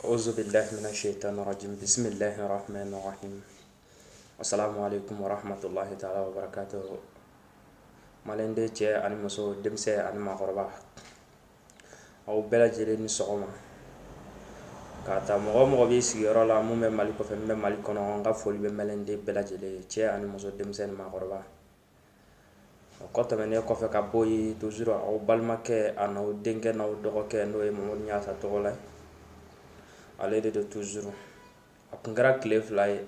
أعوذ بالله من الشيطان الرجيم بسم الله الرحمن الرحيم السلام عليكم ورحمة الله تعالى وبركاته malende cɛ ani muso denmisɛn ani maakɔrɔba aw bɛɛ lajɛlen ni sɔgɔma ka taa mɔgɔ mɔgɔ b'i sigiyɔrɔ la mun bɛ Mali kɔfɛ min bɛ Mali kɔnɔ n ka foli bɛ mɛlɛnden bɛɛ lajɛlen ye cɛ ani muso denmisɛn ni maakɔrɔba o kɔ tɛmɛnen kɔfɛ ka bɔ yen toujours aw balimakɛ a n'aw denkɛ n'aw dɔgɔkɛ n'o ye Mamadu Ɲasa Tɔgɔla ale de do toujours a kun kɛra tile fila ye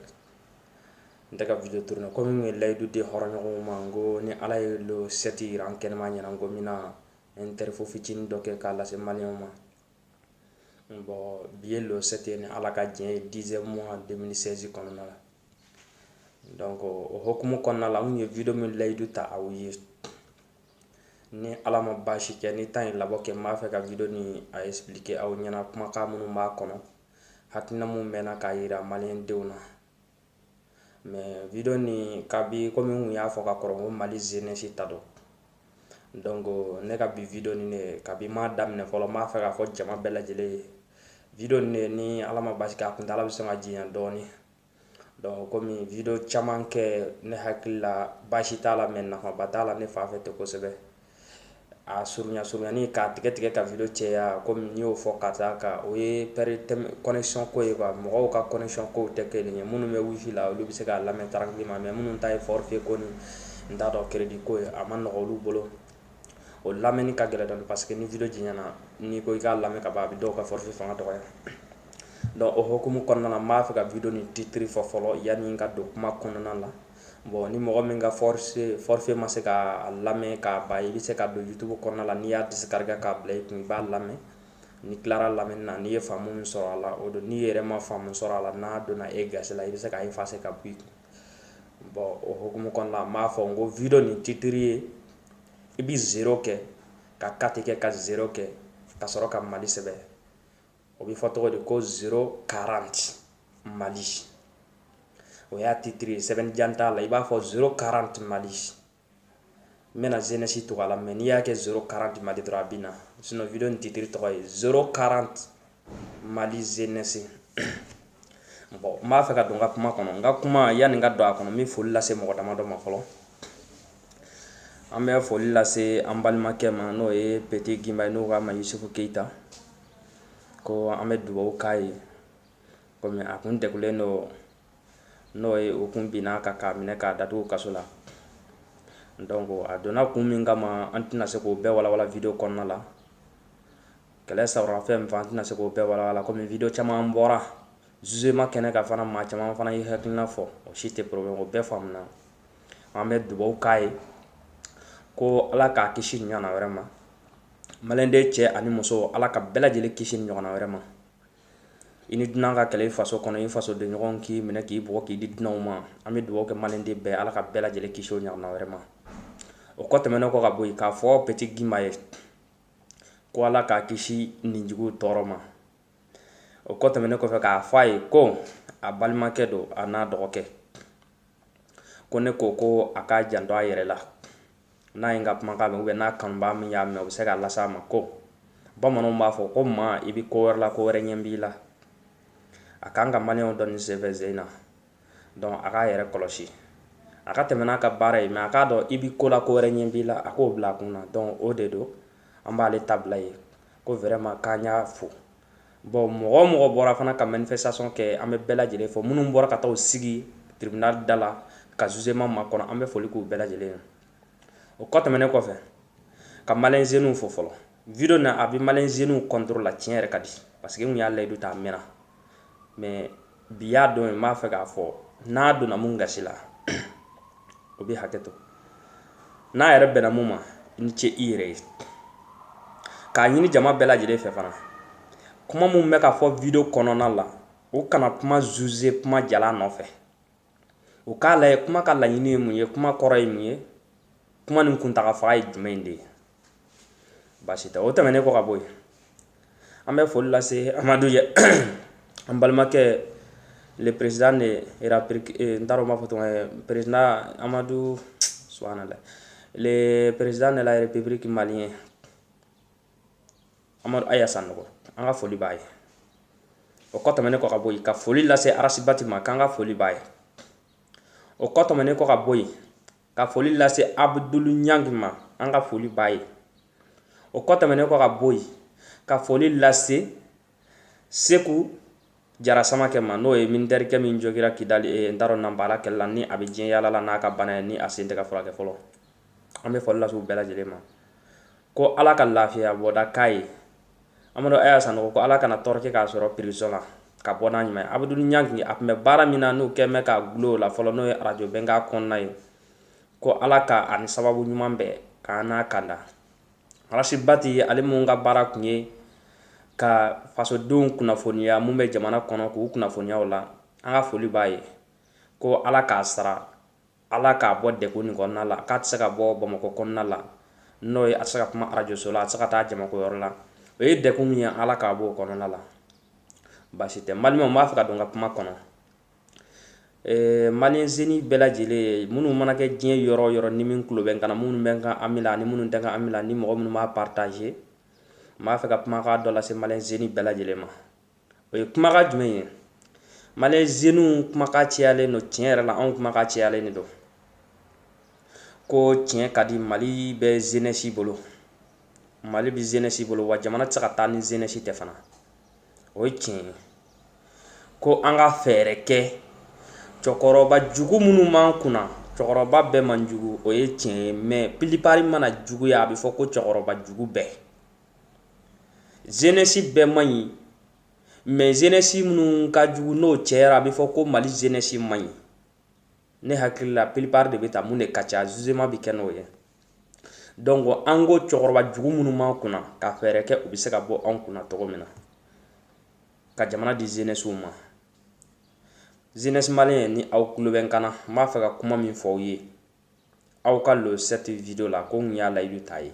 n tɛ ka video tourner komi n ye layidu di hɔrɔnɲɔgɔnw ma n ko ni ala ye le 7 yira an kɛnɛma ɲɛna n ko n bɛna interview fitinin dɔ kɛ k'a lase maliyɛnw ma bon bi ye le 7 ye ni ala ka diɲɛ ye 10e mois 2016 kɔnɔna la donc o hokumu kɔnɔna la n ye video min layidu ta aw ye ni ala ma baasi kɛ ni temps ye labɔ kɛ n b'a fɛ ka video ni a expliquer aw ɲɛna kumakan minnu b'a kɔnɔ hakilina mun bɛna k'a yira maliyɛndenw na mais video ni kabi komi n y'a fɔ ka kɔrɔ n ko Mali jeunesse ta don donc ne ka bi video ni ne kabi ma daminɛ fɔlɔ n b'a fɛ k'a fɔ jama bɛɛ lajɛlen ye video ni ni ala ma baasi kɛ a kuntala bɛ sɔn ka jiɲɛ dɔɔni donc komi video caman kɛ ne hakili la baasi t'a la mais nafaba t'a la ne fa fɛ ten kosɛbɛ a surunyani k'a tigɛ ka video cɛya komi n y'o fɔ ka taa ka o ye connexion ko ye quoi mɔgɔw ka connexion kow tɛ kelen ye minnu bɛ wifi la olu bɛ se k'a lamɛn tranquillement mais minnu ta ye forfait ko ni n t'a dɔn crédit ko ye a ma nɔgɔ olu bolo o lamɛnni ka gɛlɛn dɔɔni parce que ni video jiɲɛna n'i ko i k'a lamɛn ka ban a bɛ dɔw ka forfait fanga dɔgɔya donc o hokumu kɔnɔna na n b'a fɛ ka video ni titre fɔ fɔlɔ yanni n ka don kuma kɔnɔna la bon ni mɔgɔ min ka forfait ma se ka lamɛn k'a ban i bɛ se ka don YouTube kɔnɔna la n'i y'a discarger k'a bila i kun i b'a lamɛn ni tilara lamɛnni na n'i ye faamu min sɔrɔ a la o don n'i yɛrɛ ma faamu sɔrɔ a la n'a donna e gasi la i bɛ se ka effacer ka bɔ i kun bon o hokumu kɔnɔna la n b'a fɔ n ko video ni titre ye i bɛ 0 kɛ ka 4 kɛ ka 0 kɛ ka sɔrɔ ka Mali sɛbɛn o bɛ fɔ tɔgɔ di ko 040 Mali o y'a titre ye sɛbɛnni jan t'a la i b'a fɔ 040 Mali n bɛna jeunesse tɔgɔ la mais n'i y'a kɛ 040 Mali dɔrɔn a bɛ na sinon video ni titre tɔgɔ ye 040 Mali jeunesse bon n b'a fɛ ka don n ka kuma kɔnɔ n ka kuma yanni n ka don a kɔnɔ n bɛ foli lase mɔgɔ damadɔ ma fɔlɔ an bɛ foli lase an balimakɛ ma n'o ye Petit Gimba n'o k'a ma Yusufu Keyita ko an bɛ dugawu k'a ye komi a kun degulen don n'o ye o kun binna ka k'a minɛ k'a datugu kaso la donc a donna kun min kama an tɛna se k'o bɛɛ walawala video kɔnɔna la kɛlɛ sabarafɛn min fɛ an tɛna se k'o bɛɛ walawala komi video caman bɔra jugement kɛnɛ kan fana maa caman fana ye hakilina fɔ o si tɛ problème o bɛɛ faamuna an bɛ dugawu k'a ye ko ala k'a kisi ɲɔgɔnna wɛrɛ ma maliyɛnden cɛ ani muso ala ka bɛɛ lajɛlen kisi ɲɔgɔnna wɛrɛ ma i ni dunan ka kɛlɛ i faso kɔnɔ i fasodenɲɔgɔn k'i minɛ k'i bugɔ k'i di dunanw ma an bɛ dugawu kɛ maliyɛnden bɛɛ ala ka bɛɛ lajɛlen kisi o ɲɔgɔnna wɛrɛ ma o kɔ tɛmɛnen kɔ ka bɔ yen k'a fɔ Petit Gimba ye ko ala k'a kisi ninjugu tɔɔrɔ ma o kɔ tɛmɛnen kɔfɛ k'a fɔ a ye ko a balimakɛ don a n'a dɔgɔkɛ ko ne ko a k'a janto a yɛrɛ la n'a ye n ka kumakan mɛn ou n'a kanubaga min y'a mɛn o bɛ se k'a las'a ma ko bamananw b'a fɔ ko maa i bɛ ko wɛrɛ la ko wɛrɛ ɲɛ b'i la a kan ka maliyɛnw dɔn ni senfɛ sen na donc a k'a yɛrɛ kɔlɔsi a ka tɛmɛ n'a ka baara ye mais a k'a dɔn i bɛ ko la ko wɛrɛ ɲɛ b'i la a k'o bila a kun na donc o de don an b'ale tabila ye ko vraiment k'an y'a fo bon mɔgɔ o mɔgɔ bɔra fana ka manifestation kɛ an bɛ bɛɛ lajɛlen fɔ minnu bɔra ka taa o sigi tribunal da la ka jugement makɔnɔ an bɛ foli k'u bɛɛ lajɛlen ye o kɔ tɛmɛnen kɔfɛ ka maliyɛn jeunes fo fɔlɔ video na a bɛ maliyɛn jeunes contrôle la tiɲɛ yɛrɛ ka di parce que n y'a layidu ta a mɛnna mais bi y'a don n b'a fɛ k'a fɔ n'a donna mun gasi la o bɛ hakɛ to n'a yɛrɛ bɛnna mun ma i ni ce i yɛrɛ ye k'a ɲini jama bɛɛ lajɛlen fɛ fana kuma mun bɛ ka fɔ video kɔnɔna la o kana kuma juger kuma jala nɔfɛ o k'a lajɛ kuma ka laɲini ye mun ye kuma kɔrɔ ye mun ye kuma nin kuntaka faga ye jumɛn de ye baasi tɛ o tɛmɛnen kɔ ka bɔ yen an bɛ foli lase Amadu ye an balimakɛ le président de n t'a dɔn n b'a fɔ tɔgɔ président Amadu subhanallah le président de la république malienne Amadu Aya Sanogo an ka foli b'a ye o kɔ tɛmɛnen kɔ ka bɔ yen ka foli lase Arasibati ma k'an ka foli b'a ye. O kɔ tɛmɛnen kɔ ka bɔ yen ka foli lase Abdul Ɲangi ma an ka foli b'a ye. O kɔ tɛmɛnen kɔ ka bɔ yen ka foli lase Seku Jara Samakɛ ma n'o ye militaire min jogira Kidali n t'a dɔn Nanbala kɛlɛ la ni a bɛ diɲɛ yaala la n'a ka bana ye ni a sen tɛ ka furakɛ fɔlɔ. An bɛ foli lase u bɛɛ lajɛlen ma ko Ala ka lafiya bɔda k'a ye. Amadu Aya Sanogo ko Ala kana tɔɔrɔ kɛ k'a sɔrɔ prison la ka bɔ n'a ɲuman ye. Abdul Ɲangi a tun bɛ baara min na n'u kɛn bɛ ka gulon o la fɔlɔ n'o ye radio bɛnkan kɔnɔna ye ko Ala ka ani sababu ɲuman bɛɛ k'an n'a kanda. Arasibati ale mun ka baara kun ye ka fasodenw kunnafoniya mun bɛ jamana kɔnɔ k'u kunnafoniya o la an ka foli b'a ye ko Ala k'a sara, Ala k'a bɔ degun nin kɔnɔna la k'a tɛ se ka bɔ Bamakɔ kɔnɔna la n'o ye a tɛ se ka kuma radio so la a tɛ se ka taa Jamakoyɔrɔ la o ye degun min ye Ala k'a bɔ o kɔnɔna la baasi tɛ. Maliɲɛnw n b'a fɛ ka don n ka kuma kɔnɔ. Maliyɛn zeni bɛɛ lajɛlen minnu mana kɛ diɲɛ yɔrɔ o yɔrɔ ni min tulo bɛ n kan na minnu bɛ n kan ami la ani minnu tɛ n kan ami la ni mɔgɔ minnu b'a partager n b'a fɛ ka kumakan dɔ lase maliyɛn zeni bɛɛ lajɛlen ma. O ye kumakan jumɛn ye? Maliyɛn zeniw kumakan cayalen don, tiɲɛ yɛrɛ la anw kumakan cayalen de don. Ko tiɲɛ ka di Mali bɛ jeunesse bolo, Mali bɛ jeunesse bolo wa jamana tɛ se ka taa ni jeunesse tɛ fana. O ye tiɲɛ ye. Ko an ka fɛɛrɛ kɛ cɛkɔrɔba jugu minnu b'an kunna, cɛkɔrɔba bɛɛ man jugu o ye tiɲɛ ye mais plupart mana juguya a bɛ fɔ ko cɛkɔrɔba jugu bɛɛ. Jeunesse bɛɛ man ɲi mais jeunesse minnu ka jugu n'o cɛyara a bɛ fɔ ko Mali jeunesse man ɲi. Ne hakili la plupart de bɛ taa mun de ka ca jugement bɛ kɛ n'o ye. Donc an ko cɛkɔrɔba jugu minnu b'an kunna ka fɛɛrɛ kɛ u bɛ se ka bɔ anw kunna cogo min na ka jamana di jeunesse ma. Jeunesse malien ni aw tulo bɛ n kan na n b'a fɛ ka kuma min fɔ aw ye aw ka lo cette vidéo la ko n y'a layidu t'a ye.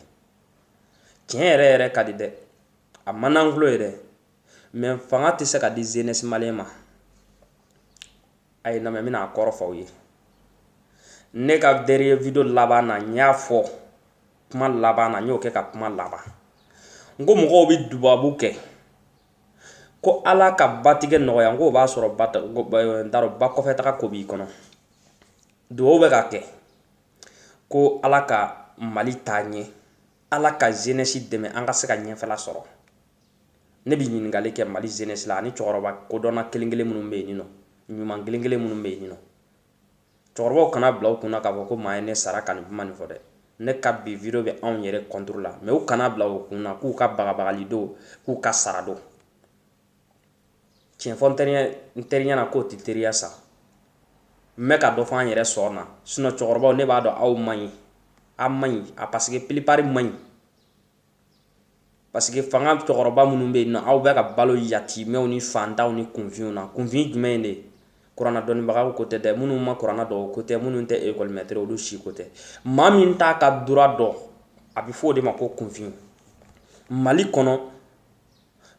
Tiɲɛ yɛrɛ yɛrɛ ka di dɛ, a man d'an tulo ye dɛ mais fanga tɛ se ka di jeunesse malien ma. A ye lamɛn n bɛna a kɔrɔ fɔ aw ye. Ne ka dernier vidéo laban na n y'a fɔ kuma laban na n y'o kɛ ka kuma laban. N ko mɔgɔw bɛ dubabu kɛ ko Ala ka batigɛ nɔgɔya n ko o b'a sɔrɔ n t'a dɔn ba kɔfɛtaga ko b'i kɔnɔ. Dubabu bɛ ka kɛ ko Ala ka Mali taa ɲɛ, Ala ka jeunesse dɛmɛ an ka se ka ɲɛfɛla sɔrɔ. Ne bɛ ɲininkali kɛ Mali jeunesse la ani cɛkɔrɔba kodɔnna kelen kelen minnu bɛ yen nɔ, ɲuman kelen kelen minnu bɛ yen nɔ. Cɛkɔrɔbaw kana bila u kunna k'a fɔ ko maa ye ne sara ka nin kuma nin fɔ dɛ. Ne ka bi vidéo bɛ anw yɛrɛ contrôle la mais u kana bila u kunna k'u ka bagabagali don k'u ka sara don. Tiɲɛ fɔ n teriya na k'o tɛ teriya sa. N bɛ ka dɔ fɔ an yɛrɛ sɔn na sinon cɛkɔrɔbaw ne b'a dɔn aw man ɲi, a man ɲi a parce que plupart man ɲi. Parce que fanga cɛkɔrɔba minnu bɛ yen nɔ aw bɛ ka balo yatimɛw ni fantanw ni kunfinw na. Kunfin jumɛn ye de? Kuranna dɔnnibagaw ko tɛ dɛ, minnu ma kuranna dɔn o ko tɛ, minnu tɛ école maître olu si ko tɛ. Maa min t'a ka droit dɔn a bɛ fɔ o de ma ko kunfin. Mali kɔnɔ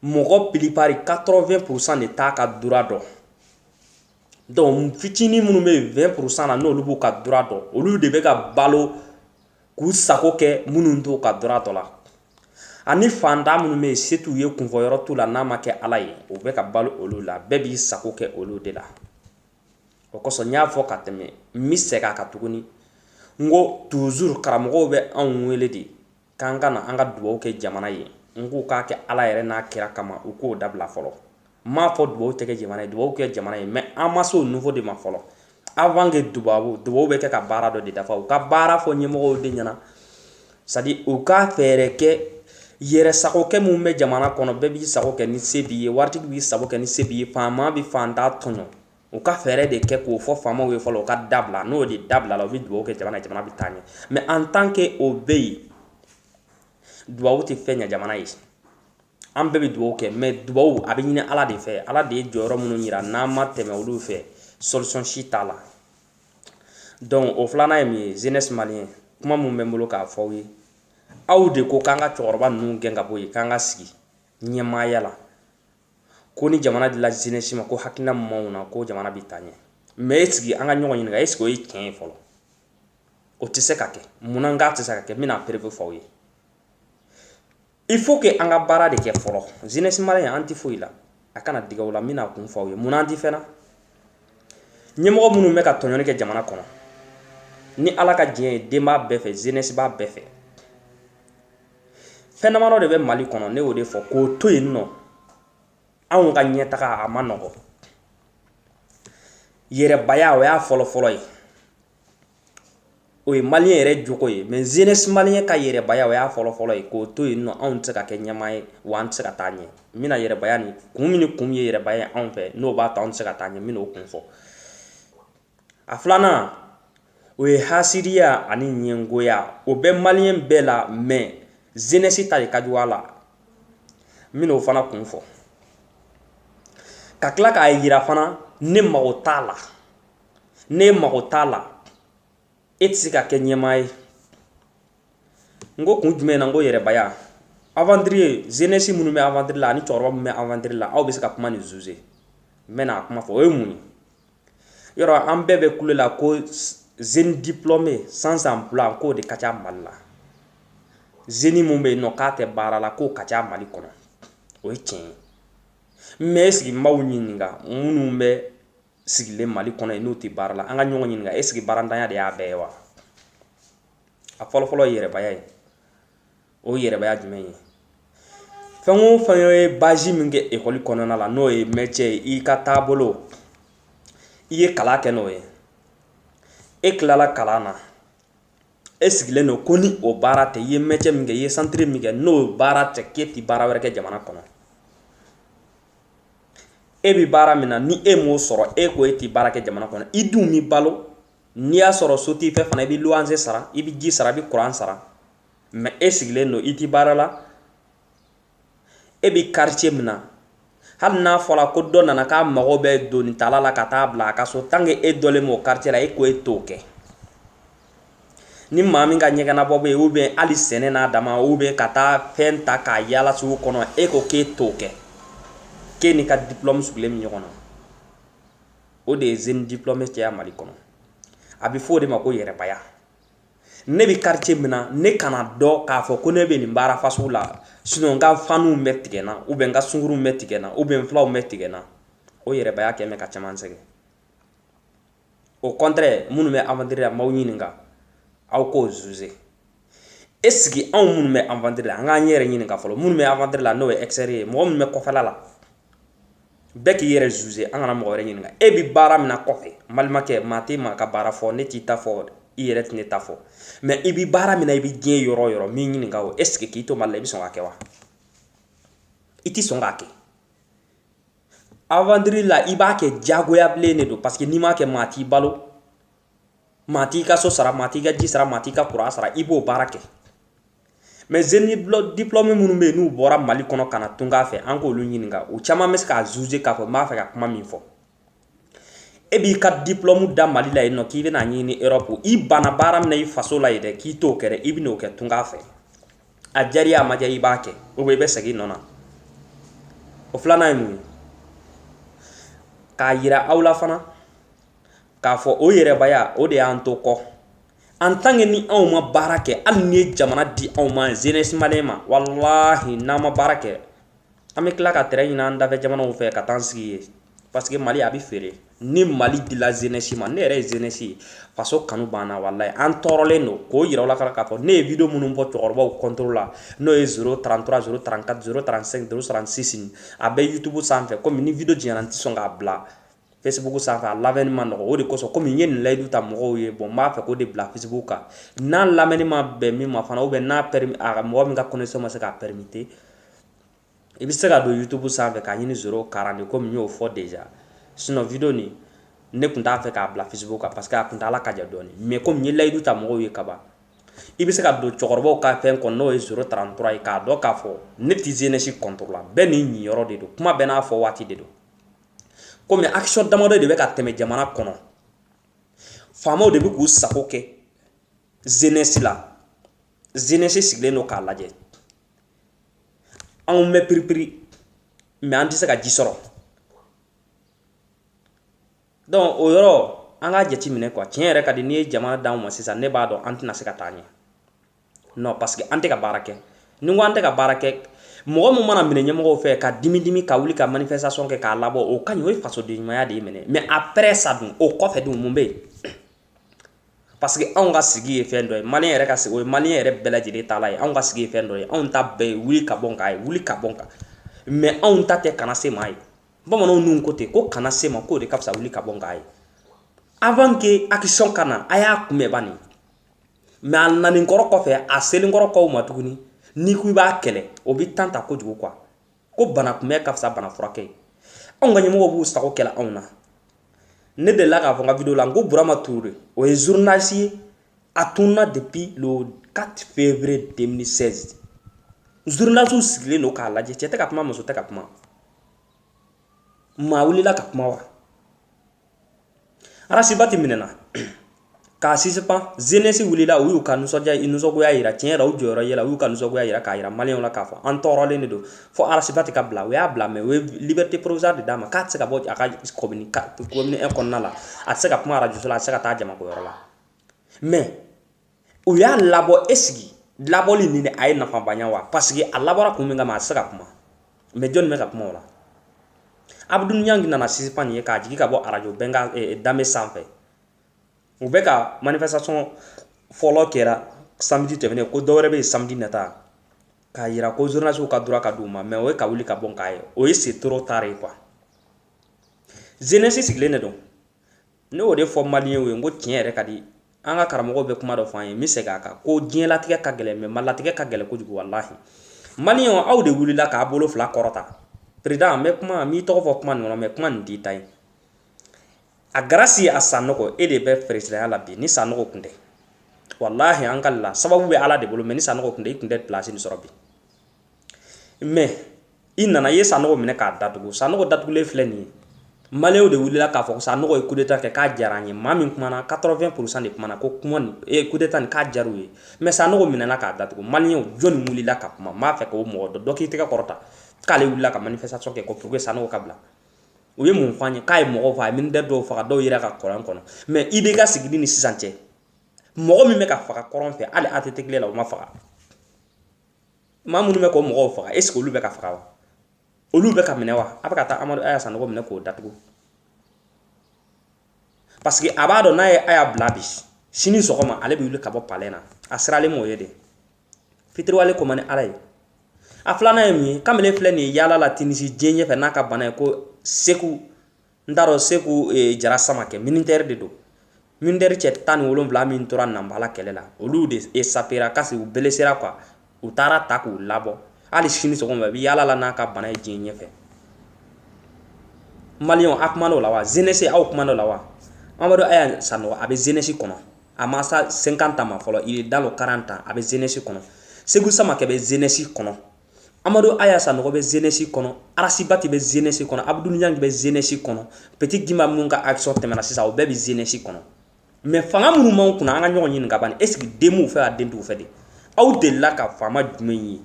mɔgɔ plupart 80% de t'a ka droit dɔn. Donc fitinin minnu bɛ yen 20% na n'olu b'u ka droit dɔn olu de bɛ ka balo k'u sago kɛ minnu t'u ka droit dɔn la. Ani fantan minnu bɛ yen se t'u ye kunfɔyɔrɔ t'u la n'a ma kɛ Ala ye o bɛ ka balo olu la bɛɛ b'i sago kɛ olu de la. O kosɔn n y'a fɔ ka tɛmɛ n bɛ segin a kan tuguni n ko toujours karamɔgɔw bɛ anw wele de k'an ka na an ka dugawu kɛ jamana ye n k'u k'a kɛ Ala yɛrɛ n'a kira kama u k'o dabila fɔlɔ. N m'a fɔ dugawu tɛ kɛ jamana ye, dugawu kɛ jamana ye mais an ma se o niveau de ma fɔlɔ. Avant que dugawu bɛ kɛ ka baara dɔ de dafa u ka baara fɔ ɲɛmɔgɔw de ɲɛna c'est à dire u ka fɛɛrɛ kɛ yɛrɛ sagokɛ mun bɛ jamana kɔnɔ bɛɛ b'i sago kɛ ni se b'i ye, waritigi b'i sago kɛ ni se b'i ye, faama bɛ fantan tɔɲɔ. U ka fɛɛrɛ de kɛ k'o fɔ faamaw ye fɔlɔ u ka dabila n'o de dabila la u bɛ dugawu kɛ jamana ye jamana bɛ taa ɲɛ mais en tant que o bɛ yen dugawu tɛ fɛn ɲɛ jamana ye. An bɛɛ bɛ dugawu kɛ mais dugawu a bɛ ɲini Ala de fɛ. Ala de ye jɔyɔrɔ minnu yira n'an ma tɛmɛ olu fɛ solution si t'a la. Donc o filanan ye min ye jeunesse malien kuma mun bɛ n bolo k'a fɔ aw ye aw de ko k'an ka cɛkɔrɔba ninnu gɛn ka bɔ yen k'an ka sigi ɲɛmaaya la ko ni jamana dila jeunesse ma ko hakilina min b'anw na ko jamana bɛ taa ɲɛ mais est ce que an ka ɲɔgɔn ɲininka est ce que o ye tiɲɛ ye fɔlɔ? O tɛ se ka kɛ. Munna n k'a tɛ se ka kɛ? n bɛna preuve fɔ aw ye. Il faut que an ka baara de kɛ fɔlɔ. Jeunesse malien an tɛ foyi la. a kana diga o la mina kun fɔ aw ye mun di fɛna ɲɛmɔgɔ minnu bɛ ka tɔɲɔni kɛ jamana kɔnɔ ni ala ka diɲɛ ye den b'a bɛɛ fɛ jeunesse b'a bɛɛ fɛ fɛn damadɔ de bɛ Mali kɔnɔ ne y'o de fɔ k'o to yen nɔ anw ka ɲɛtaga a ma nɔgɔ yɛrɛbaya o y'a fɔlɔ-fɔlɔ ye o ye malien yɛrɛ jogo ye mais jeunesse malien ka yɛrɛbaya o y'a fɔlɔ-fɔlɔ ye k'o to yen nɔ anw tɛ se ka kɛ ɲɛmaa ye wa an tɛ se ka taa ɲɛ n bɛna yɛrɛbaya ni kun min ni kun ye yɛrɛbaya ye anw fɛ n'o b'a to anw tɛ se ka taa ɲɛ n bɛna o kun fɔ a filanan o ye hasidiya ani ɲɛngoya o bɛ malien bɛɛ la mais jeunesse ta de ka jugu a la n bɛna o fana kun fɔ ka tila k'a yira fana ne mago t'a la ne mago t'a la e tɛ se ka kɛ ɲɛmaa ye n ko kun jumɛn na n ko yɛrɛbaya aventurier jeunesse minnu bɛ aventure la ani cɛkɔrɔba minnu bɛ aventure la aw bɛ se ka kuma ni zuze n bɛna a kuma fɔ o ye mun ye yɔrɔ an bɛɛ bɛ kule la ko jeune diplômé sans emploi k'o de ka ca Mali la jeune mun bɛ yen nɔ k'a tɛ baara la k'o ka ca Mali kɔnɔ o ye tiɲɛ ye mais est-ce que n b'aw ɲininka minnu bɛ sigilen Mali kɔnɔ yen n'u tɛ baara la an ka ɲɔgɔn ɲininka est-ce que baarantanya de y'a bɛɛ ye wa a fɔlɔ-fɔlɔ ye yɛrɛbaya ye o ye yɛrɛbaya jumɛn ye fɛn o fɛn ye base min kɛ école kɔnɔna la n'o ye métier ye i ka taabolo i ye kalan kɛ n'o ye e tilala kalan na e sigilen don ko ni o baara tɛ i ye métier min kɛ i ye centre min kɛ n'o baara tɛ k'e tɛ baara wɛrɛ kɛ jamana kɔnɔ e bi baara min na ni e m'o sɔrɔ e ko e tɛ baara kɛ jamana kɔnɔ i dun mi balo n'i y'a sɔrɔ so t'i fɛ fana i bɛ loyer sara i bɛ ji sara i bɛ courant sara mais e sigilen don i tɛ baara la e bi quartier min na hali n'a fɔra ko dɔ nana k'a mago bɛ doni tala la ka taa bila a ka so tant que e dɔlen m'o quartier la e ko e t'o kɛ ni maa min ka ɲɛgɛnabɔ bɛ yen ou bien hali sɛnɛ n'a dama ou bien ka taa fɛn ta k'a yaala sugu kɔnɔ e ko k'e t'o kɛ k'e n'i ka diplôme sugilen min ɲɔgɔn na o de ye jeune diplômé cɛya Mali kɔnɔ a bɛ fɔ o de ma ko yɛrɛbaya ne bɛ quartier min na ne kana dɔn k'a fɔ ko ne bɛ nin baara fasugu la sinon n ka faniw bɛ tigɛ n na ou bien n ka sunkuruw bɛ tigɛ n na ou bien n filaw bɛ tigɛ n na o yɛrɛbaya kɛmɛ ka caman sɛgɛn au contraire minnu bɛ aventure la m'aw ɲininka aw k'o juger est ce que anw minnu bɛ aventure la an k'an yɛrɛ ɲininka fɔlɔ minnu bɛ aventure la n'o ye extérieur ye mɔgɔ minnu bɛ kɔfɛla la bɛɛ k'i yɛrɛ juger an kana mɔgɔ wɛrɛ ɲininka e bi baara min na kɔfɛ n balimakɛ maa tɛ maa ka baara fɔ ne t'i ta fɔ i yɛrɛ tɛ ne ta fɔ mais i bi baara min na i bi diɲɛ yɔrɔ o yɔrɔ min ɲininka o est ce que k'i to Mali la i bɛ sɔn k'a kɛ wa i ti sɔn k'a kɛ aventure la i b'a kɛ diyagoya bilen de don parce que n'i m'a kɛ maa t'i balo maa t'i ka so sara maa t'i ka ji sara maa t'i ka courant sara i b'o baara kɛ mais jeune diplômé minnu bɛ yen n'u bɔra Mali kɔnɔ ka na tunga fɛ an k'olu ɲininka u caman bɛ se k'a juger k'a fɔ n b'a fɛ ka kuma min fɔ e b'i ka diplôme da Mali la yen nɔ k'i bɛna ɲini Europe i banna baara min na i faso la yen dɛ k'i t'o kɛ dɛ i bɛn'o kɛ tunga fɛ a diyara i ye a ma diya i b'a kɛ ou bien i bɛ segin i nɔ na o filanan ye mun ye k'a yira aw la fana k'a fɔ o yɛrɛbaya o de y'an to kɔ en tant que ni anw ma baara kɛ hali ni ye jamana di anw ma jeunesse malien ma wallahi n'an ma baara kɛ an bɛ tila ka terrain ɲini an dafɛ jamanaw fɛ ka taa an sigi yen parce que Mali a bɛ feere ni Mali dila jeunesse ma ne yɛrɛ ye jeunesse ye faso kanu banna wallahi an tɔɔrɔlen don k'o yira aw la k'a fɔ ne ye video minnu bɔ cɛkɔrɔbaw contrôle la n'o ye 033 034 035 036 a bɛ YouTube sanfɛ komi ni video jɛnyana n tɛ sɔn k'a bila Facebook sanfɛ a lamɛnni ma nɔgɔ o de kosɔn komi n ye nin layidu ta mɔgɔw ye bon n b'a fɛ k'o de bila Facebook kan n'a lamɛnni ma bɛn min ma fana ou bien n'a mɔgɔ min ka connexion ma se k'a permettre i bɛ se ka don YouTube sanfɛ k'a ɲini 040 komi n y'o fɔ déjà sinon video nin ne tun t'a fɛ k'a bila Facebook kan parce que a tun t'ala ka jan dɔɔni mais komi n ye layidu ta mɔgɔw ye kaban i bɛ se ka don cɛkɔrɔbaw ka fɛn kɔnɔ n'o ye 033 ye k'a dɔn k'a fɔ ne tɛ jeunesse contre la bɛɛ n'i ɲiyɔrɔ de don kuma bɛɛ n'a fɔ waati de don komi action damadɔ de bɛ ka tɛmɛ jamana kɔnɔ faamaw de bɛ k'u sago kɛ jeunesse la jeunesse sigilen don k'a lajɛ anw bɛ piripiri mais an tɛ se ka ji sɔrɔ donc o yɔrɔ an k'a jateminɛ quoi tiɲɛ yɛrɛ ka di n'i ye jamana d'anw ma sisan ne b'a dɔn an tɛna se ka taa ɲɛ non parce que an tɛ ka baara kɛ ni n ko an tɛ ka baara kɛ mɔgɔ mun mana minɛ ɲɛmɔgɔw fɛ ka dimi ka wuli ka manifestation kɛ k'a labɔ o kaɲi o ye fasoden ɲumanya de ye minɛ mais après ça dun o kɔfɛ dun mun bɛ yen parce que anw ka sigi ye fɛn dɔ ye maliyɛn yɛrɛ ka sigi o ye maliyɛn yɛrɛ bɛɛ lajɛlen taala ye anw ka sigi ye fɛn dɔ ye anw ta bɛɛ ye wuli ka bɔ k'a ye wuli ka bɔ kan mais anw ta tɛ kana se maa ye bamananw nun ko ten ko kana se ma k'o de ka fisa wuli ka bɔ k'a ye avant que action ka na a y'a kunbɛn bani mais a nanin kɔrɔ kɔfɛ a selen kɔrɔ kɔw ma tuguni n'i ko i b'a kɛlɛ o bɛ temps ta kojugu quoi ko bana kunbɛn ka fisa bana furakɛ ye anw ka ɲɛmɔgɔw b'u sago kɛla anw na ne delila k'a fɔ n ka vidéo la n ko Burama Touré o ye journaliste ye a tununa depuis le 4 février 2016 journaliste sigilen don k'a lajɛ cɛ tɛ ka kuma muso tɛ ka kuma maa wulila ka kuma wa Arasibati minɛna k'a suspend jeunesse wulila u y'u ka nisɔngoya yira tiɲɛ yɛrɛ u jɔyɔrɔ yɛlɛ u y'u ka nisɔngoya yira k'a yira maliyɛnw la k'a fɔ an tɔɔrɔlen de don fo Arasibati ka bila u y'a bila mais o ye liberté provisoire de d'a ma k'a tɛ se ka bɔ a ka commune 1 kɔnɔna la a tɛ se ka kuma radio la a tɛ se ka taa jamakoyɔrɔ la mais u y'a labɔ esigi labɔli nin a ye nafaba ɲa wa parce que a labɔra kun min kama a tɛ se ka kuma mais jɔnni bɛ ka kuma o la Abdou Niang nana suspend ye k'a jigin ka bɔ radio Benga Dame sanfɛ u bɛ ka manifestation fɔlɔ kɛra samedi tɛmɛnen ko dɔwɛrɛ bɛ yen samedi nata k'a yira ko journalistes ka droit ka d'u ma mais o ye ka wuli ka bɔ k'a ye o ye c'est trop tard ye quoi jeunesse sigilen de don ne y'o de fɔ maliyɛnw ye n ko tiɲɛ yɛrɛ ka di an ka karamɔgɔw bɛ kuma dɔ fɔ an ye n bɛ segin a kan ko diɲɛlatigɛ ka gɛlɛn mais malatigɛ ka gɛlɛn kojugu walahi maliyɛnw aw de wulila k'a bolo fila kɔrɔta président n bɛ kuma n b'i tɔgɔ fɔ kuma nin kɔnɔ mais kuma nin t'i ta ye a grâce à Sanogo e de bɛ présidenya la bi ni Sanogo tun tɛ wallahi an ka la sababu bɛ Ala de bolo mais ni Sanogo tun tɛ i tun tɛ place nin sɔrɔ bi mais i nana i ye Sanogo minɛ k'a datugu Sanogo datugulen filɛ nin ye maliyɛnw de wulila k'a fɔ ko Sanogo ye coup d'état kɛ k'a diyara an ye maa min kumana 80% de kumana ko kuma nin coup d'état nin k'a diyara u ye mais Sanogo minɛna k'a datugu maliyɛnw jɔnni wulila ka kuma n b'a fɛ k'o mɔgɔ dɔ k'i tɛgɛ kɔrɔta k'ale wulila ka manifestation kɛ ko pour que Sanogo ka bila u ye mun fɔ an ye k'a ye mɔgɔw faga a ye militaire dɔw faga dɔw yɛrɛ ka kɔlɔn kɔnɔ mais i bɛ ka sigili ni sisan cɛ mɔgɔ min bɛ ka faga kɔrɔn fɛ hali ATT tile la o ma faga maa minnu bɛ k'o mɔgɔw faga est ce que olu bɛ ka faga wa olu bɛ ka minɛ wa a bɛ ka taa Amadu Aya Sanogo minɛ k'o datugu parce que a b'a dɔn n'a ye Aya bila bi sini sɔgɔma ale bɛ wuli ka bɔ palais na a siralen m'o ye de fitiriwale ko man ni Ala ye a filanan ye mun ye kamalen filɛ nin ye yaala la Tinisi diɲɛ ɲɛfɛ n'a ka bana ye ko Seku n t'a dɔn Seku Jara Samakɛ militaire de don militaire cɛ 17 min tora Nanbala kɛlɛ la olu de échappera kasi u blessera quoi u taara ta k'u labɔ hali sini sɔgɔma bi yaala la n'a ka bana ye diɲɛ ɲɛfɛ maliyɛnw a kuma n'o la wa jeunesse aw kuma n'o la wa Amadu Aya Sanogo a bɛ jeunesse kɔnɔ a ma sa 50 ans ma fɔlɔ il est dans le 40 ans a bɛ jeunesse kɔnɔ Seku Samakɛ bɛ jeunesse kɔnɔ Amadu Aya Sanogo bɛ jeunesse kɔnɔ Arasibati bɛ jeunesse kɔnɔ Abdou Niang bɛ jeunesse kɔnɔ Petit Gimba minnu ka action tɛmɛna sisan o bɛɛ bɛ jeunesse kɔnɔ mais fanga minnu m'anw kunna an ka ɲɔgɔn ɲini ka ban est ce que den m'u fɛ a den t'u fɛ de aw delila ka faama jumɛn ye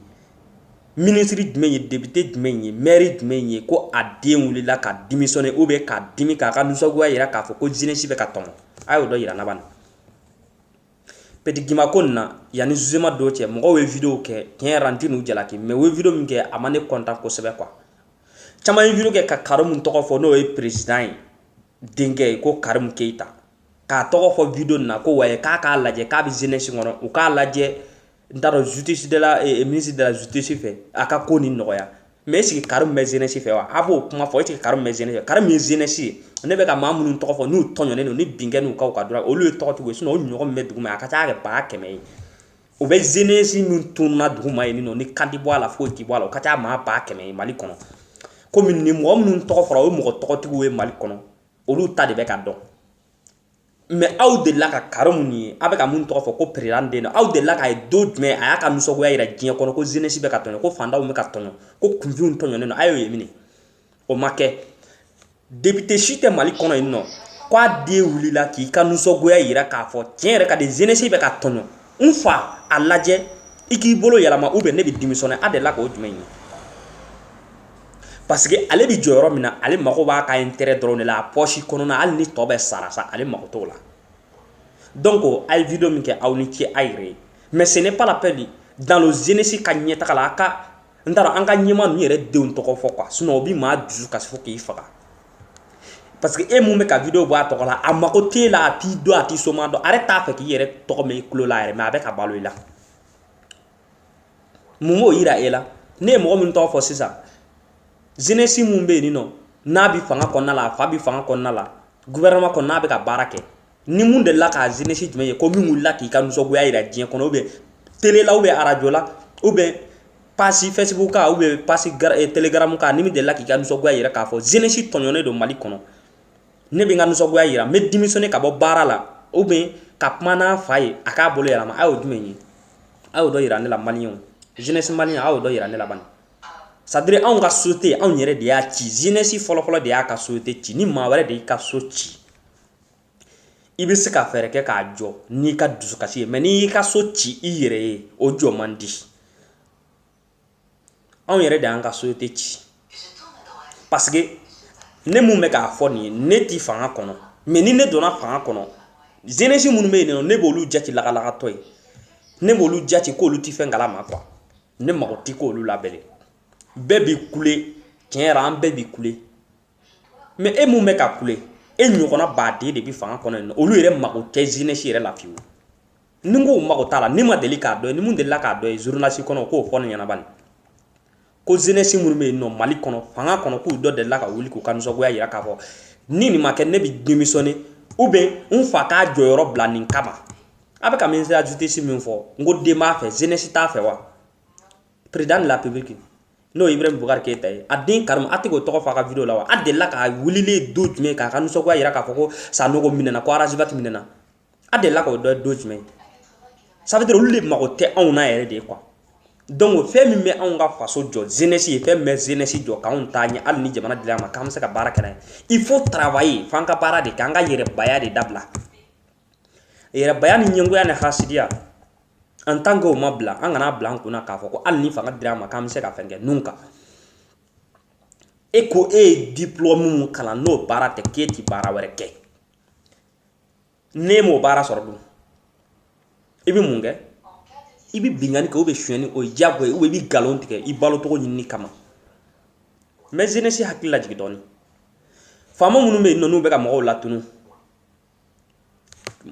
ministre jumɛn ye député jumɛn ye maire jumɛn ye ko a den wulila ka démissionner ou bien ka dimi k'a ka nisɔngoya yira k'a fɔ ko jeunesse bɛ ka tɔmɔ a y'o dɔ yira na ban Petit Gimba ko nin na yanni jugement dɔw cɛ mɔgɔw ye vidéo kɛ tiɲɛ yɛrɛ la n tɛ n'u jalaki mais u ye vidéo min kɛ a ma ne content kosɛbɛ quoi caman ye vidéo kɛ ka Karimu tɔgɔ fɔ n'o ye président ye denkɛ ye ko Karimu Keyita k'a tɔgɔ fɔ vidéo nin na ko wayi k'a k'a lajɛ k'a bɛ jeunesse kɔnɔ u k'a lajɛ n t'a dɔn justice de la ministre de la justice fɛ a ka ko nin nɔgɔya mais est ce que Karimu bɛ jeunesse fɛ wa a b'o kuma fɔ est ce que Karimu bɛ jeunesse fɛ Karimu ye jeunesse ye ne bɛ ka maa minnu tɔgɔ fɔ n'u tɔɲɔnen don ni binkɛ n'u ka dɔrɔn olu ye tɔgɔtigiw ye sinon o ɲɔgɔn min bɛ dugu ma a ka ca kɛ 100 ye o bɛ jeunesse min tununa dugu ma yen nɔ ni kan tɛ bɔ a la foyi tɛ bɔ a la o ka ca maa 100 ye Mali kɔnɔ komi ni mɔgɔ minnu tɔgɔ fɔra o ye mɔgɔ tɔgɔtigiw ye Mali kɔnɔ olu ta de bɛ ka dɔn mais aw delila ka Karimu nin ye a bɛ ka mun tɔgɔ fɔ ko président den aw delila ka ye don jumɛn a y'a ka nisɔngoya yira diɲɛ kɔnɔ ko jeunesse bɛ ka tɔɲɔ ko fantanw bɛ ka tɔɲɔ ko kunfinw tɔɲɔnen don a y'o ye minɛ o ma kɛ député si tɛ Mali kɔnɔ yen nɔ k'a den wulila k'i ka nisɔngoya yira k'a fɔ tiɲɛ yɛrɛ ka di jeunesse bɛ ka tɔɲɔ n fa a lajɛ i k'i bolo yɛlɛma ou bien ne bɛ démissionner a delila k'o jumɛn ye parce que ale bi jɔyɔrɔ min na ale mago b'a ka intérêt dɔrɔn de la a poche kɔnɔna hali ni tɔ bɛ sara sa ale mago t'o la donc a ye vidéo min kɛ aw ni ce a yɛrɛ ye mais ce n'est pas la peine dans le jeunesse ka ɲɛtaga la a ka ndara an ka ɲɛma nu yɛrɛ denw tɔgɔ fɔ quoi sinon o bi maa dusu kasi fo k'i faga parce que e mun bɛ ka vidéo bɔ a tɔgɔ la a mako t'e la a t'i dɔn a t'i soma dɔn ale t'a fɛ k'i yɛrɛ tɔgɔ mɛn i kulo la yɛrɛ mais a bɛ ka balo i la mun b'o yira e la ne ye mɔgɔ min tɔgɔ fɔ sisan jeunesse mun bɛ yen nɔ n'a bi fanga kɔnɔna la a fa bi fanga kɔnɔna la gouvernement kɔnɔ n'a bɛ ka baara kɛ ni mun delila k'a jeunesse jumɛn ye ko min wulila k'i ka nisɔngoya yira diɲɛ kɔnɔ ou bien télé la ou bien radio la ou bien page Facebook ka ou bien page Telegram ka ni min delila k'i ka nisɔngoya yira k'a fɔ jeunesse tɔɲɔnnen don Mali kɔnɔ ne bɛ n ka nisɔngoya yira n bɛ démissionner ka bɔ baara la ou bien ka kuma n'a fa ye a k'a bolo yɛlɛma a y'o jumɛn ye a y'o dɔ yira ne la maliyɛnw jeunesse maliyɛn a y'o dɔ yira ne la bani c'est à dire anw ka société anw yɛrɛ de y'a ci jeunesse fɔlɔfɔlɔ de y'a ka société ci ni maa wɛrɛ de y'i ka so ci i bɛ se ka fɛɛrɛ kɛ k'a jɔ n'i ka dusukasi ye mais n'i y'i ka so ci i yɛrɛ ye o jɔ man di anw yɛrɛ de y'an ka société ci parce que ne mun bɛ k'a fɔ nin ye ne ti fanga kɔnɔ mais ni ne donna fanga kɔnɔ jeunesse minnu bɛ yen nɔ ne b'olu jati lagalagatɔ ye ne b'olu jati k'olu ti fɛn kalama quoi ne mago ti k'olu la bɛlɛ bɛɛ bi kule tiɲɛ yɛrɛ an bɛɛ bi kule mais e mun bɛ ka kule e ɲɔgɔnna baden de bi fanga kɔnɔ yen nɔ olu yɛrɛ mago tɛ jeunesse yɛrɛ la fiyewu ni n ko mago t'a la ni ma deli k'a dɔn ye ni mun delila k'a dɔn ye journaliste kɔnɔ k'o fɔ ne ɲɛna bani ko jeunesse minnu bɛ yen nɔ Mali kɔnɔ fanga kɔnɔ k'u dɔ delila ka wuli k'u ka nisɔngoya yira k'a fɔ ni nin ma kɛ ne bi démissionner ou bien n fa k'a jɔyɔrɔ bila nin kama a bɛ ka ministère de la justice min fɔ n ko den b'a fɛ jeunesse t'a fɛ wa président de la République n'o ye Ibrahim Boubacar Keïta ye a den Karimu a tɛ k'o tɔgɔ fɔ a ka vidéo la wa a delila k'a wulilen don jumɛn k'a ka nisɔngoya yira k'a fɔ ko Sanogo minɛna ko Arajibati minɛna a delila k'o dɔn don jumɛn ça veut dire olu de mago tɛ anw na yɛrɛ de quoi donc fɛn min bɛ anw ka faso jɔ jeunesse ye fɛn min bɛ jeunesse jɔ k'anw ta ɲɛ hali ni jamana dil'a ma k'an bɛ se ka baara kɛ n'a ye il faut travailler f'an ka baara de kɛ an ka yɛrɛbaya de dabila yɛrɛbaya ni ɲɛngoya ni hasidiya en tant que o ma bila an kana bila an kunna k'a fɔ ko hali ni fanga dir'a ma k'an bɛ se ka fɛn kɛ nunca e ko e ye diplôme mun kalan n'o baara tɛ k'e ti baara wɛrɛ kɛ n'e m'o baara sɔrɔ dun i bɛ mun kɛ i bɛ bingani kɛ ou bien sonyɛni o ye diyagoya ye ou bien i bɛ nkalon tigɛ i balo cogo ɲinini kama mais jeunesse hakili lajigi dɔɔni faama minnu bɛ yen nɔ n'u bɛ ka mɔgɔw latunu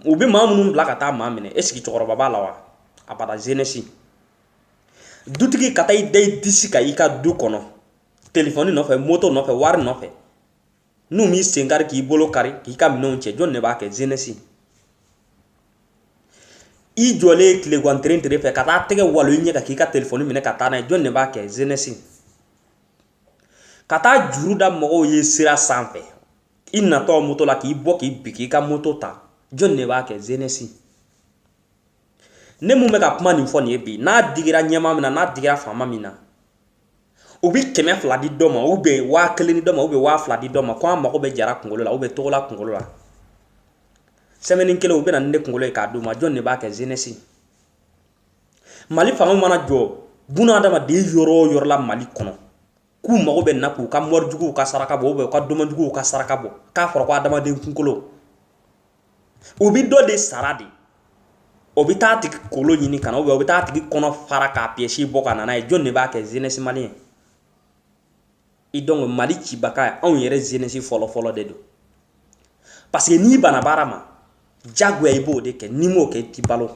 u bɛ maa minnu bila ka taa maa minɛ est ce que cɛkɔrɔba b'a la wa a bada jeunesse dutigi ka taa i da i disi kan i ka du kɔnɔ téléphone nɔfɛ moto nɔfɛ wari nɔfɛ n'u m'i sen kari k'i bolo kari k'i ka minɛnw cɛ jɔn de b'a kɛ jeunesse i jɔlen tile gantere fɛ ka taa tɛgɛ walo i ɲɛ kan k'i ka téléphone minɛ ka taa n'a ye jɔn de b'a kɛ jeunesse ka taa juru da mɔgɔw ye sira sanfɛ i natɔ moto la k'i bɔ k'i bi k'i ka moto ta jɔn de b'a kɛ jeunesse ne mun bɛ ka kuma nin fɔ nin ye bi n'a digira ɲɛma min na n'a digira faama min na u bɛ 200 di dɔ ma ou bien 1000 di dɔ ma ou bien 2000 di dɔ ma ko an mago bɛ jara kunkolo la ou bien togola kunkolo la semaine kelen u bɛ na ni ne kunkolo ye k'a d'u ma jɔn de b'a kɛ jeunesse Mali fanga mana jɔ buna adamaden yɔrɔ o yɔrɔ la Mali kɔnɔ k'u mago bɛ na k'u ka mɔrijuguw ka saraka bɔ ou bien u ka domajuguw ka saraka bɔ k'a fɔra ko adamaden kunkolo u bɛ dɔ de sara de o bɛ taa tigi kolo ɲini ka na ou bien o bɛ taa tigi kɔnɔ fara k'a pièce bɔ ka na n'a ye jɔn de b'a kɛ jeunesse malien i donc Mali cibaga anw yɛrɛ jeunesse fɔlɔ de don parce que n'i bana baara ma jagoya i b'o de kɛ n'i m'o kɛ i ti balo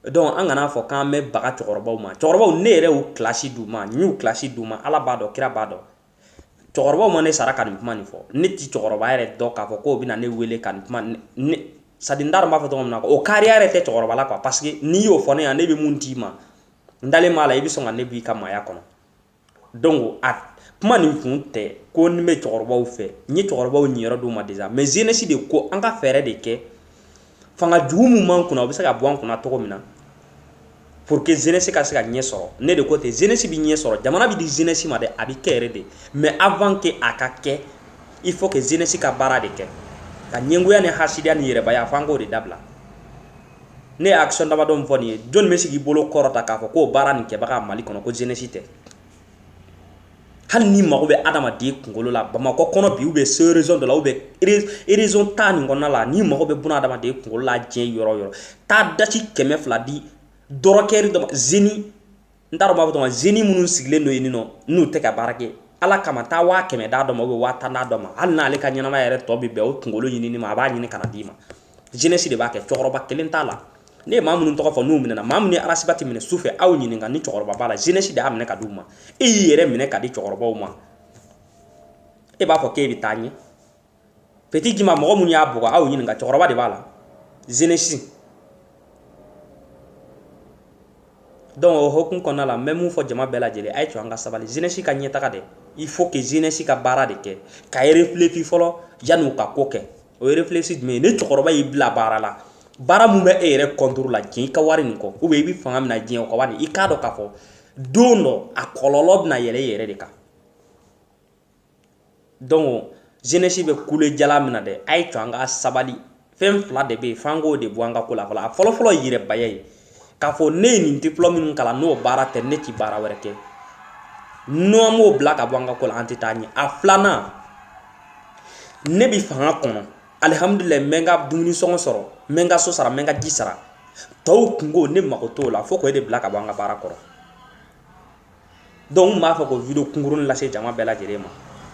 donc an kana fɔ k'an bɛ baga cɛkɔrɔbaw ma cɛkɔrɔbaw ne yɛrɛ y'u classe d'u ma n y'u classe d'u ma Ala b'a dɔn kira b'a dɔn cɛkɔrɔbaw ma ne sara ka nin kuma nin fɔ ne ti cɛkɔrɔba yɛrɛ dɔn k'a fɔ k'o bɛ na ne wele ka nin kuma ne sadi n t'a dɔn n b'a fɔ cogo min na o kariya yɛrɛ tɛ cɛkɔrɔba la quoi parce que n'i y'o fɔ ne ɲɛna ne bɛ mun d'i ma n dalen b'a la i bɛ sɔn ka ne bɔ i ka maaya kɔnɔ donc a kuma nin kun tɛ ko ni bɛ cɛkɔrɔbaw fɛ n ye cɛkɔrɔbaw ɲiyɔrɔ d'u ma déjà mais jeunesse de ko an ka fɛɛrɛ de kɛ fanga jugu mun b'an kunna o bɛ se ka bɔ an kunna cogo min na pour que jeunesse ka se ka ɲɛ sɔrɔ ne de ko ten jeunesse bi ɲɛ sɔrɔ jamana bi di jeunesse ma dɛ a bi kɛ yɛrɛ de mais avant que a ka kɛ il faut que jeunesse ka baara de kɛ ka ɲɛngoya ni hasidiya ni yɛrɛbaya f'an k'o de dabila ne ye action damadɔ min fɔ nin ye jɔn bɛ se k'i bolo kɔrɔta k'a fɔ k'o baara nin kɛbaga Mali kɔnɔ ko jeunesse tɛ hali ni mago bɛ adamaden kunkolo la Bamakɔ kɔnɔ bi ou bien ce région de la ou bien région ta nin kɔnɔna la ni mago bɛ buna adamaden kunkolo la diɲɛ yɔrɔ o yɔrɔ taa dati 200 di dɔrɔkɛri dɔ ma zeni ndaro ma bato zeni munu sigilen do yinino nu te ka barake ala kama ta wa keme da do ma wa ta na do ma hal na ale ka nyana ma yere to bi be o tungolo yini ni ma ba nyini kana dima jeunesse de ba ke chokoroba kelen tala ne ma munu to ko fo nu minena ma munu arasibati mine sufe aw nyini nga ni chokoroba bala jeunesse de amne ka duma e yere mine ka di chokoroba o ma e ba fo ke bi tanye petit jima mo mun ya buga aw nyini nga chokoroba de bala jeunesse donc o hokun konna la même fo jama bela jele ay to anga sabali jeunesse ka nyeta ka de il faut que jeunesse ka bara de ke ka réfléchir folo janu ka koke o réfléchir mais ne chokoroba yi bla bara la bara mu be ere contrôle la jin ka wari nko o be bi fanga na jin ko wani i ka do ka fo dono a kololo na yere de ka donc jeunesse be kule jala mina de ay to anga sabali fem fla de be fango de buanga kula fala folo yire baye ka fo ne ni diplôme nun kala no bara te ne ti bara wereke no mo blaka buanga kula antitani a flana ne bi fanga kono alhamdulillah menga dumuni songo soro menga so sara menga gisara taw kungo ne makoto la fo ko de blaka buanga bara koro donc ma fa ko video kungurun la se jama bela jerema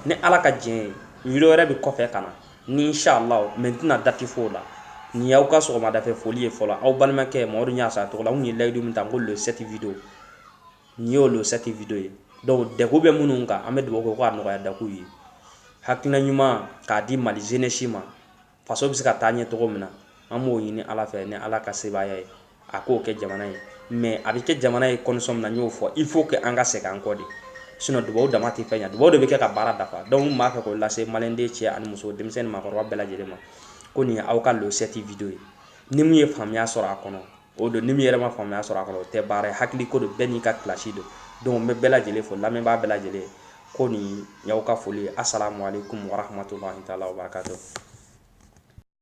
ne ala ka jin video re bi ko fe kana ni inshallah maintenant dati fo la ni yaw ka so ma da fe folie fola aw banma ke mo nya sa to la ni lay dum tan le 7 vidéo ni yo le 7 vidéo donc de ko be mununka amed bo ko no ya da ku yi hakina nyuma ka di mali jeunesse ma faso bi ka tanye to ko mina amo yini ala fe ne ala ka sebaya ako ke jamana yi mais avec ke jamana yi consomme na nyo fo il faut que anga se kan ko di sinon dubo da mati fenya dubo de be ke ka bara dafa donc ma fa ko la se malende ci an muso demsen ma ko bela jelema koni aw ka lo 7 vidéo ni mu ye famya soro akono o do ni mu yere ma famya soro akono te bare hakli ko do beni ka clashi do donc me bela jele fo la me ba bela jele koni yaw ka foli assalamu alaikum wa rahmatullahi ta'ala wa barakatuh